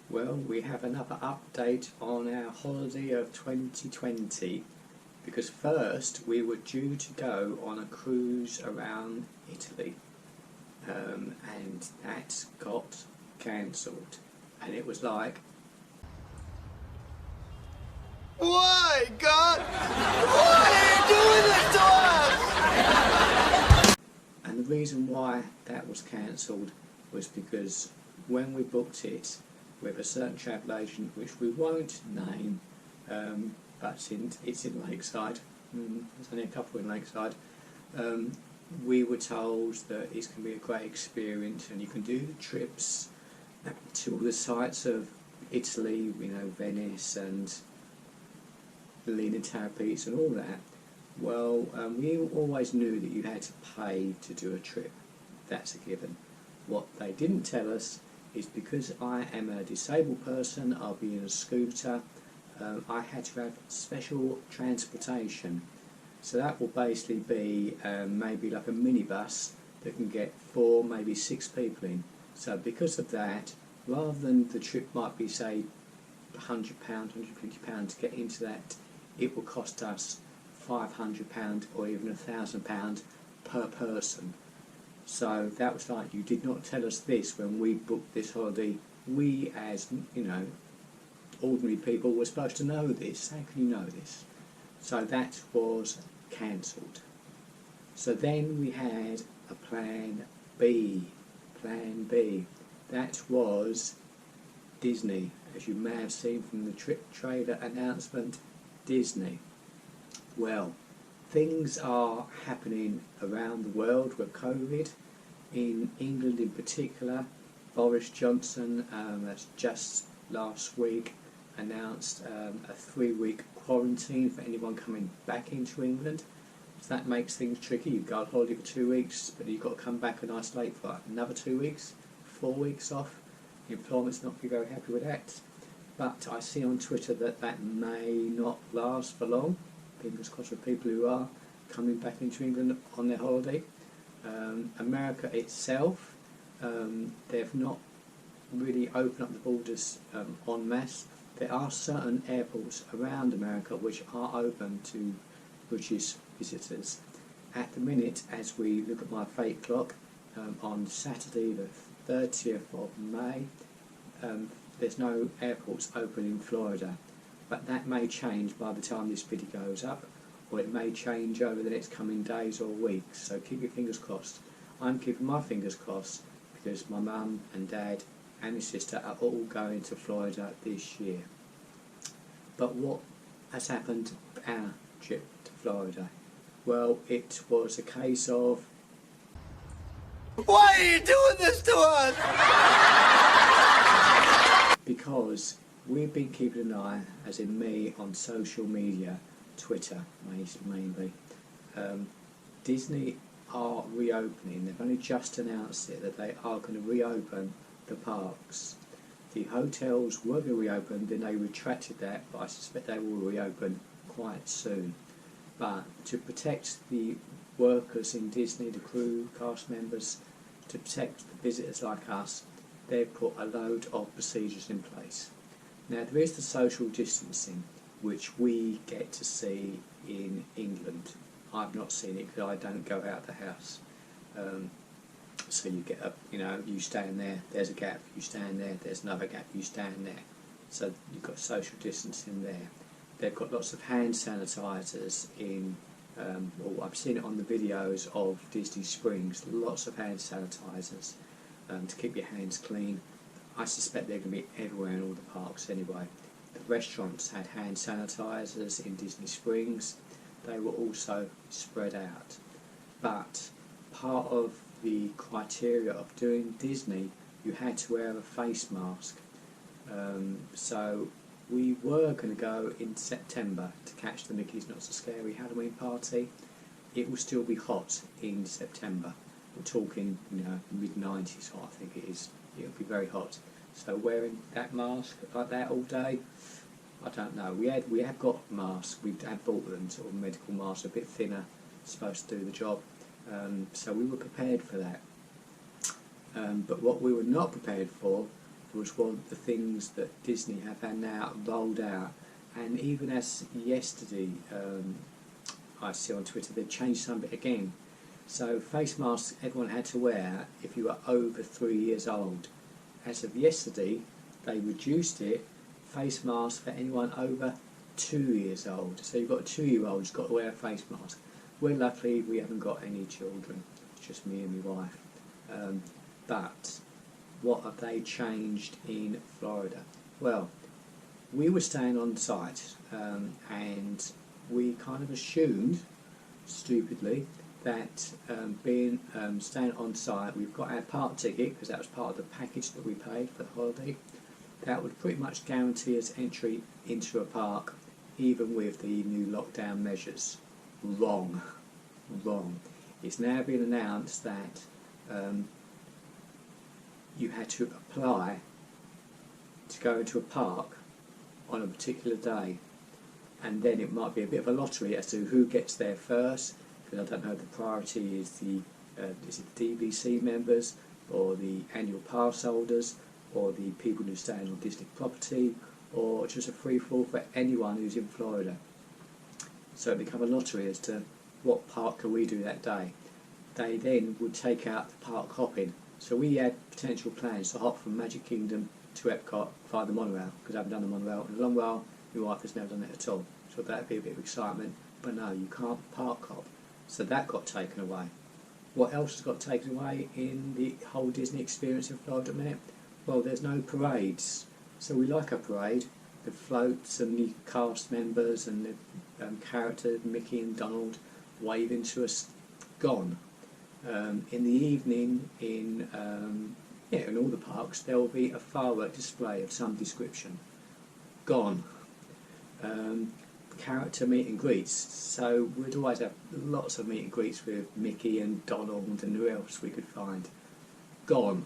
Well, we have another update on our holiday of 2020 because first we were due to go on a cruise around Italy and that got cancelled, and it was like, why, God? Why are you doing this to us? and the reason why that was cancelled was because when we booked it with a certain travel agent, which we won't name, but it's in Lakeside. There's only a couple in Lakeside. We were told that it's going to be a great experience, and you can do the trips to all the sites of Italy, Venice and Leaning Tower Pizza and all that. Well, we always knew that you had to pay to do a trip. That's a given. What they didn't tell us is because I am a disabled person, I'll be in a scooter, I had to have special transportation. So that will basically be maybe like a minibus that can get 4, maybe 6 people in. So because of that, rather than the trip might be say £100, £150 to get into that, it will cost us £500 or even £1,000 per person. So that was like, you did not tell us this when we booked this holiday. We, as ordinary people, were supposed to know this. How can you know this? So that was cancelled. So then we had a plan B. Plan B. That was Disney. As you may have seen from the trip trailer announcement, Disney. Well, things are happening around the world with COVID. In England in particular, Boris Johnson has just last week announced a 3-week quarantine for anyone coming back into England. So that makes things tricky. You've got a holiday for 2 weeks, but you've got to come back and isolate for another 2 weeks, 4 weeks off. Employment's not going to be very happy with that. But I see on Twitter that may not last for long. Fingers crossed for people who are coming back into England on their holiday. America itself, they've not really opened up the borders en masse. There are certain airports around America which are open to British visitors. At the minute, as we look at my fake clock, on Saturday the 30th of May, there's no airports open in Florida, but that may change by the time this video goes up, or it may change over the next coming days or weeks, so keep your fingers crossed. I'm keeping my fingers crossed because my mum and dad and my sister are all going to Florida this year. But what has happened to our trip to Florida? Well, it was a case of, Why are you doing this to us? because we've been keeping an eye, as in me, on social media, Twitter mainly. Disney are reopening. They've only just announced it, that they are going to reopen the parks. The hotels were going to reopen, then they retracted that, but I suspect they will reopen quite soon. But to protect the workers in Disney, the crew, cast members, to protect the visitors like us, they've put a load of procedures in place. Now there is the social distancing, which we get to see in England. I've not seen it because I don't go out the house. So you get up, you stand there, there's a gap, you stand there, there's another gap, you stand there. So you've got social distancing there. They've got lots of hand sanitisers in, I've seen it on the videos of Disney Springs, lots of hand sanitisers to keep your hands clean. I suspect they're going to be everywhere in all the parks anyway. The restaurants had hand sanitisers in Disney Springs. They were also spread out. But part of the criteria of doing Disney, you had to wear a face mask. So we were going to go in September to catch the Mickey's Not So Scary Halloween party. It will still be hot in September. We're talking, mid-90s, I think it is. It'll be very hot. So wearing that mask like that all day, I don't know. We have got masks. We had bought them, sort of medical masks, a bit thinner, supposed to do the job. So we were prepared for that. But what we were not prepared for was one of the things that Disney have had now rolled out, and even as yesterday I see on Twitter they've changed something again. So face masks everyone had to wear if you were over 3 years old. As of yesterday they reduced it, face masks for anyone over 2 years old. So you've got a 2-year-old who's got to wear a face mask. We're lucky we haven't got any children, it's just me and my wife. But what have they changed in Florida? Well, we were staying on site and we kind of assumed, stupidly, that being staying on site, we've got our park ticket because that was part of the package that we paid for the holiday. That would pretty much guarantee us entry into a park, even with the new lockdown measures. Wrong. It's now been announced that you had to apply to go into a park on a particular day, and then it might be a bit of a lottery as to who gets there first, because I don't know if the priority is the DVC members or the annual pass holders or the people who stay on Disney property, or just a free-for-all for anyone who's in Florida. So it became a lottery as to what park can we do that day. They then would take out the park hopping. So we had potential plans to hop from Magic Kingdom to Epcot via the monorail, because I haven't done the monorail in a long while. My wife has never done it at all. So that'd be a bit of excitement. But no, you can't park hop. So that got taken away. What else has got taken away in the whole Disney experience in Florida at the minute? Well, there's no parades. So we like a parade. The floats and the cast members and the characters, Mickey and Donald, waving to us, gone. In the evening, in all the parks, there will be a firework display of some description. Gone. Character meet and greets. So we'd always have lots of meet and greets with Mickey and Donald and who else we could find. Gone.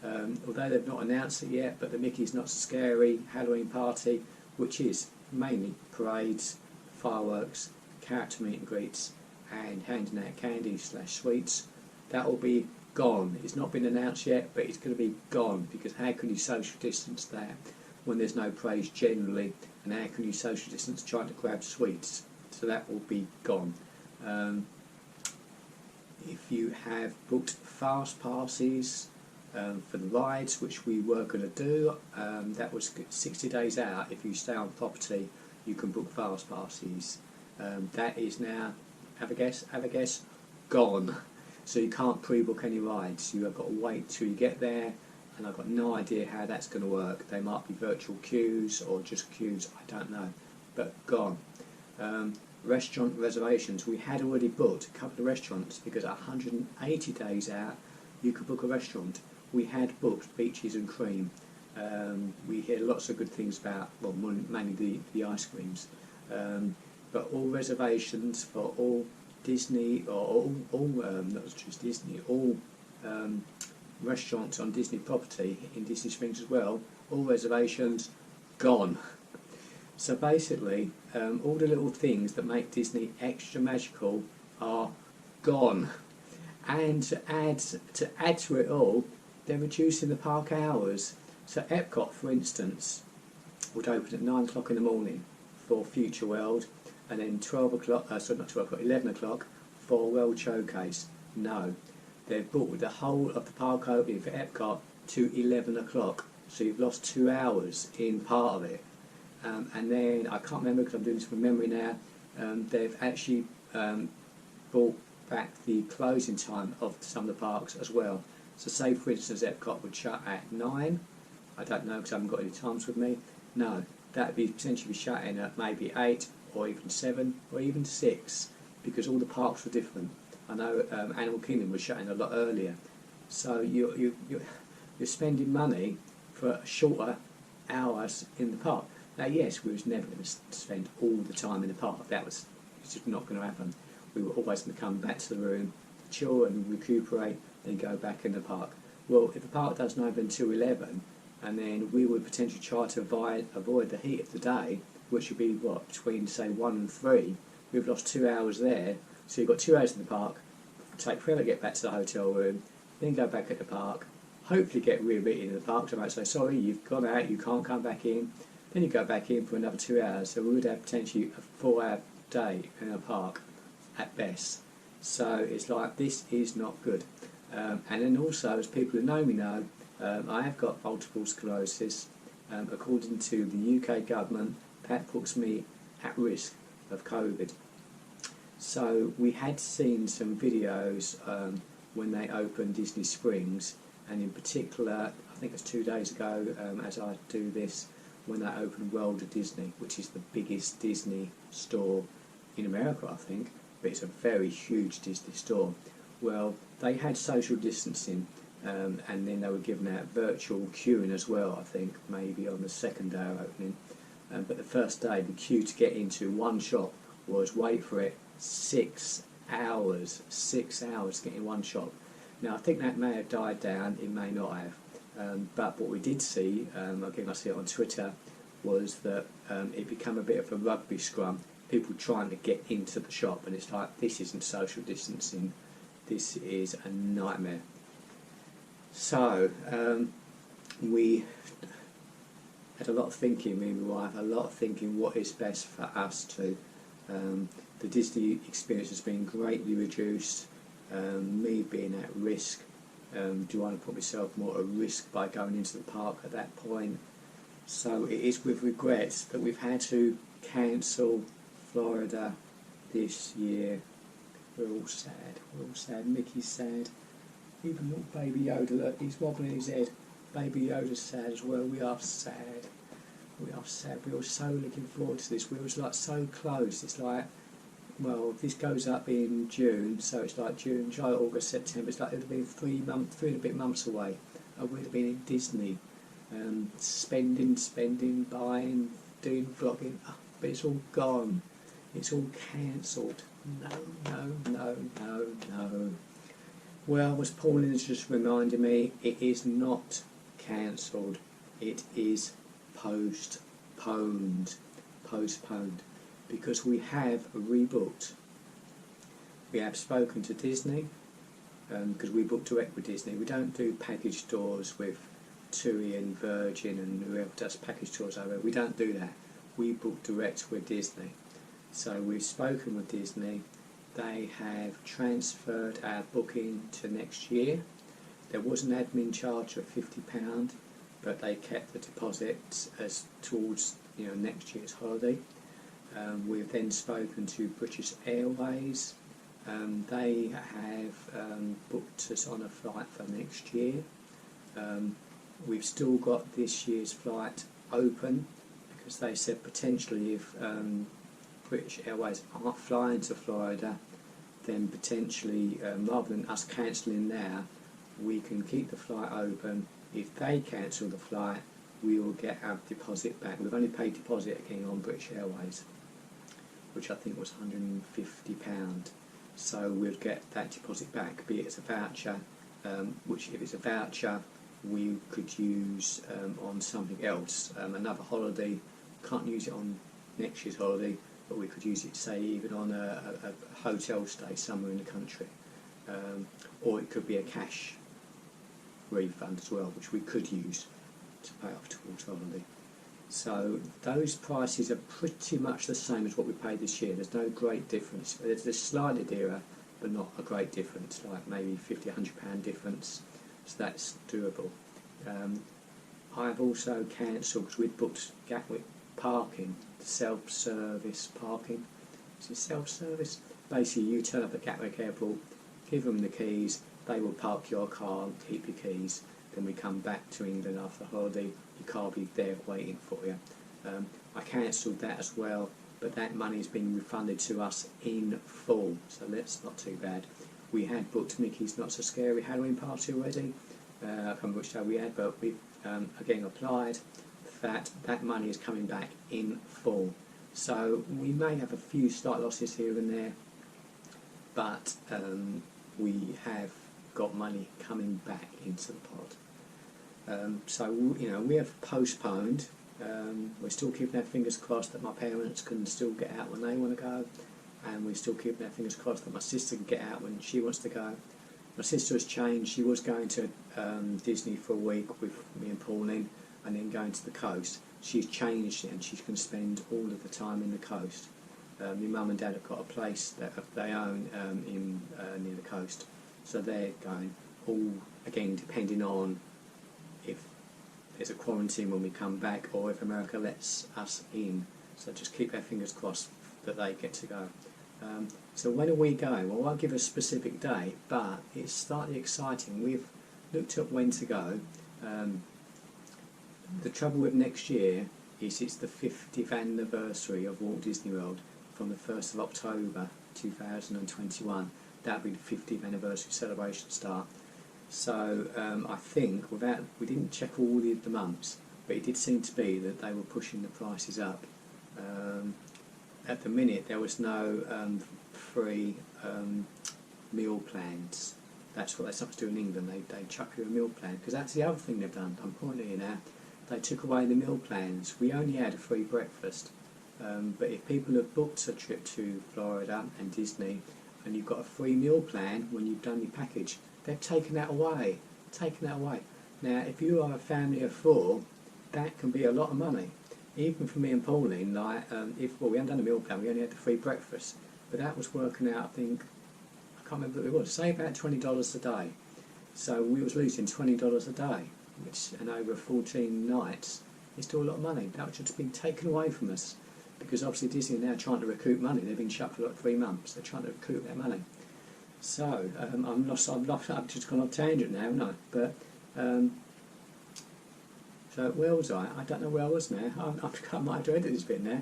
Although they've not announced it yet, but the Mickey's Not So Scary Halloween party, which is mainly parades, fireworks, character meet and greets, and handing out candy/sweets, that will be gone. It's not been announced yet, but it's going to be gone, because how can you social distance that when there's no parades generally, and how can you social distance trying to grab sweets? So that will be gone. If you have booked fast passes for the rides, which we were going to do, that was 60 days out. If you stay on property, you can book fast passes. That is now, have a guess, gone. So you can't pre-book any rides. You have got to wait till you get there, and I've got no idea how that's going to work. They might be virtual queues or just queues, I don't know, but gone. Restaurant reservations, we had already booked a couple of restaurants, because 180 days out you could book a restaurant. We had booked Beaches and Cream. We hear lots of good things about, well, mainly the ice creams, but all reservations for all Disney, or all not just Disney, all restaurants on Disney property in Disney Springs as well, all reservations gone. So basically, all the little things that make Disney extra magical are gone. And to add to it all, they're reducing the park hours. So Epcot, for instance, would open at 9 o'clock in the morning for Future World, and then 11 o'clock for World Showcase. No, they've brought the whole of the park opening for Epcot to 11 o'clock. So you've lost 2 hours in part of it. And then, I can't remember because I'm doing this from memory now, they've actually brought back the closing time of some of the parks as well. So say for instance Epcot would shut at 9, I don't know because I haven't got any times with me. No, that would be potentially shutting at maybe 8 or even 7 or even 6, because all the parks were different. I know Animal Kingdom was shutting a lot earlier. So you're spending money for shorter hours in the park. Now yes, we was never going to spend all the time in the park. It's just not going to happen. We were always going to come back to the room, chill and recuperate, then go back in the park. Well, if the park doesn't open until 11, and then we would potentially try to avoid the heat of the day, which would be what, between say 1 and 3, we've lost 2 hours there. So you've got 2 hours in the park, take forever to get back to the hotel room, then go back at the park. hopefully get rid of it in the park. So I might say, sorry, you've gone out, you can't come back in. Then you go back in for another 2 hours. So we would have potentially a 4-hour day in a park at best. So it's like, this is not good. And then also, as people who know me know, I have got multiple sclerosis. According to the UK government, that puts me at risk of COVID. So we had seen some videos when they opened Disney Springs, and in particular, I think it's 2 days ago, as I do this, when they opened World of Disney, which is the biggest Disney store in America, I think, but it's a very huge Disney store. Well, they had social distancing, and then they were giving out virtual queuing as well, I think, maybe on the second day of opening. But the first day, the queue to get into one shop was, wait for it, 6 hours. 6 hours to get in one shop. Now, I think that may have died down, it may not have. But what we did see, again I see it on Twitter, was that it became a bit of a rugby scrum, people trying to get into the shop, and it's like, this isn't social distancing, this is a nightmare. So, we had a lot of thinking, me and my wife, a lot of thinking what is best for us to. The Disney experience has been greatly reduced, me being at risk. Do I want to put myself more at risk by going into the park at that point? So it is with regret that we've had to cancel Florida this year. We're all sad, Mickey's sad, even little baby Yoda, look, he's wobbling his head. Baby Yoda's sad as well. We are sad, we were so looking forward to this, we was like so close. It's like, well, this goes up in June, so it's like June, July, August, September. It's like it would have been 3 and a bit months away. I would have been in Disney, spending, buying, doing vlogging, but it's all gone. It's all cancelled. No. Well, as Pauline has just reminded me, it is not cancelled. It is postponed. Because we have rebooked. We have spoken to Disney, because we book direct with Disney. We don't do package tours with TUI and Virgin and whoever does package tours over. We don't do that. We book direct with Disney. So we've spoken with Disney. They have transferred our booking to next year. There was an admin charge of £50, but they kept the deposit as towards next year's holiday. We've then spoken to British Airways. They have booked us on a flight for next year. We've still got this year's flight open, because they said potentially if British Airways aren't flying to Florida, then potentially, rather than us cancelling now, we can keep the flight open. If they cancel the flight, we will get our deposit back. We've only paid deposit again on British Airways, which I think was £150. So we'll get that deposit back, be it as a voucher, which if it's a voucher, we could use on something else, another holiday. Can't use it on next year's holiday, but we could use it, say, even on a hotel stay somewhere in the country. Or it could be a cash refund as well, which we could use to pay off towards holiday. So those prices are pretty much the same as what we paid this year. There's no great difference. There's slightly dearer, but not a great difference, like maybe £50, £100 difference. So that's doable. I've also cancelled, because we'd booked Gatwick parking, self-service parking. Is it self-service? Basically, you turn up at Gatwick Airport, give them the keys, they will park your car, keep your keys. Then we come back to England after the holiday, your car will be there waiting for you. I cancelled that as well, but that money has been refunded to us in full, so that's not too bad. We had booked Mickey's Not So Scary Halloween party already. I can't remember which day we had, but we've again applied that. That money is coming back in full. So we may have a few slight losses here and there, but we have got money coming back into the pot. So we have postponed. We're still keeping our fingers crossed that my parents can still get out when they want to go, and we're still keeping our fingers crossed that my sister can get out when she wants to go. My sister has changed. She was going to Disney for a week with me and Pauline, and then going to the coast. She's changed it, and she's going to spend all of the time in the coast. My mum and dad have got a place that they own in near the coast, so they're going. All again depending on if there's a quarantine when we come back, or if America lets us in. So just keep our fingers crossed that they get to go. So when are we going? Well, I won't give a specific date, but it's slightly exciting. We've looked at when to go. The trouble with next year is it's the 50th anniversary of Walt Disney World from the 1st of October 2021. That'll be the 50th anniversary celebration start. So I think, we didn't check all the months, but it did seem to be that they were pushing the prices up. At the minute there was no free meal plans. That's what they started to do in England. They chuck you a meal plan, because that's the other thing they've done. I'm pointing here now. They took away the meal plans. We only had a free breakfast, but if people have booked a trip to Florida and Disney, and you've got a free meal plan when you've done your package, they've taken that away. Now, if you are a family of 4, that can be a lot of money. Even for me and Pauline, we hadn't done a meal plan, we only had the free breakfast, but that was working out, I think, I can't remember what it was, say about $20 a day. So we was losing $20 a day, which, and over 14 nights, is still a lot of money. That was just been taken away from us, because obviously Disney are now trying to recoup money. They've been shut for like 3 months. They're trying to recoup their money. So I've just gone off tangent now, haven't I? But so where was I? I don't know where I was now. I might have edited this bit now.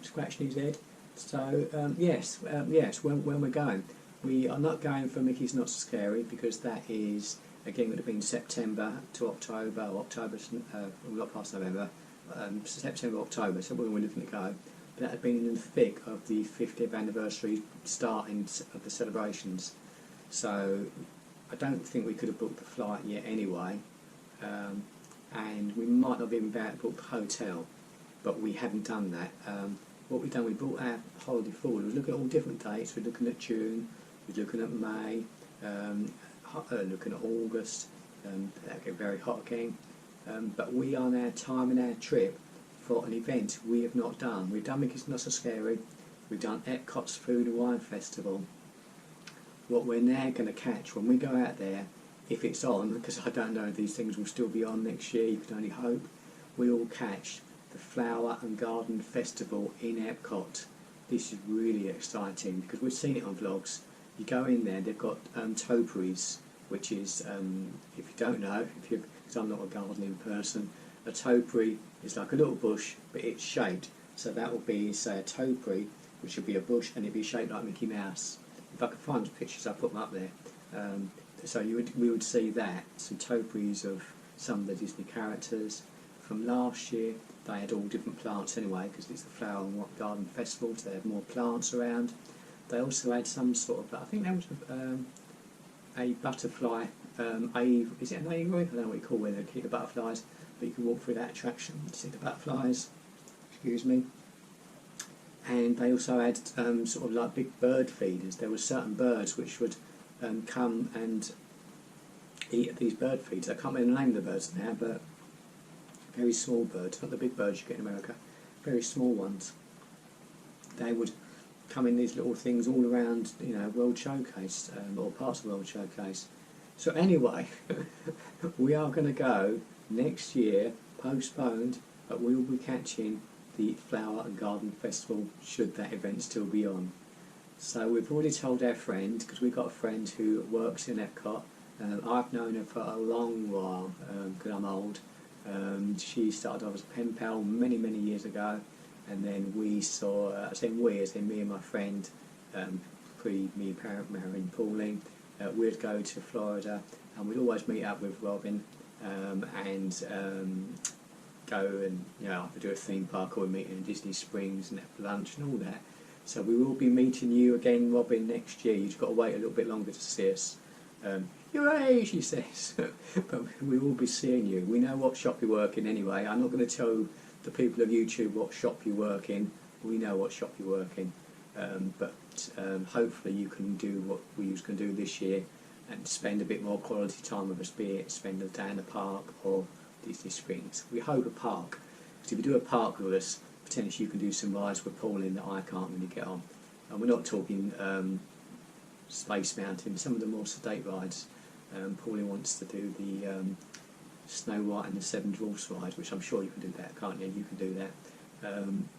Scratching his head. So yes, when we're going, we are not going for Mickey's Not So Scary, because that is, again, would have been September to October, or October, not past November, September, October, so when we're looking to go. But that had been in the thick of the 50th anniversary starting of the celebrations. So I don't think we could have booked the flight yet anyway, and we might not have even been able to book the hotel, but we haven't done that. What we've done, we brought our holiday forward. We were looking at all different dates. We're looking at June, we're looking at May, looking at August. That'll get very hot again. But we are now timing our trip for an event we have not done. We've done Mickey's Not So Scary, we've done Epcot's Food and Wine Festival. What we're now going to catch when we go out there, if it's on, because I don't know if these things will still be on next year, you can only hope, we will catch the Flower and Garden Festival in Epcot. This is really exciting, because we've seen it on vlogs. You go in there, they've got topiaries, which is, if you don't know, because I'm not a gardening person, a topiary is like a little bush, but it's shaped. So that will be, say, a topiary, which would be a bush, and it'd be shaped like Mickey Mouse. If I could find the pictures, I'll put them up there. So we would see that, some topiaries of some of the Disney characters. From last year, they had all different plants anyway, because it's the Flower and Garden Festival, so they had more plants around. They also had some sort of, I think there was a butterfly, is it an aviary? I don't know what you call it, they keep the butterflies, but you can walk through that attraction to see the butterflies, excuse me. And they also had sort of like big bird feeders. There were certain birds which would come and eat at these bird feeds. I can't remember the name of the birds now, but very small birds, not the big birds you get in America, very small ones. They would come in these little things all around, World Showcase, or parts of World Showcase. So anyway, we are going to go next year, postponed, but we will be catching the Flower and Garden Festival, should that event still be on. So we've already told our friend, because we've got a friend who works in Epcot. I've known her for a long while, because I'm old. She started off as a pen pal many years ago, and then we saw, I say we, as in me and my friend, me marrying Pauline, we'd go to Florida, and we'd always meet up with Robin, and go and either do a theme park or meet in Disney Springs and have lunch and all that. So we will be meeting you again, Robin, next year. You've got to wait a little bit longer to see us. Hooray, she says. But we will be seeing you. We know what shop you work in anyway. I'm not going to tell the people of YouTube what shop you work in. We know what shop you work in. But hopefully you can do what we can do this year. and spend a bit more quality time with us, be it spend a day in the park or Disney Springs. We hope a park, because if you do a park with us, potentially you can do some rides with Pauline that I can't really get on. And we're not talking Space Mountain, some of the more sedate rides. Pauline wants to do the Snow White and the Seven Dwarfs ride, which I'm sure you can do that, can't you? You can do that.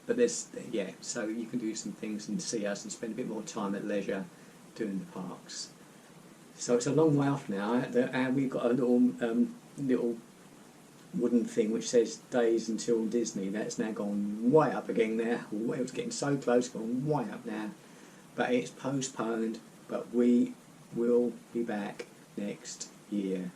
But there's, yeah, so you can do some things and see us and spend a bit more time at leisure doing the parks. So it's a long way off now, and we've got a little wooden thing which says days until Disney. That's now gone way up again now. It was getting so close, gone way up now. But it's postponed, but we will be back next year.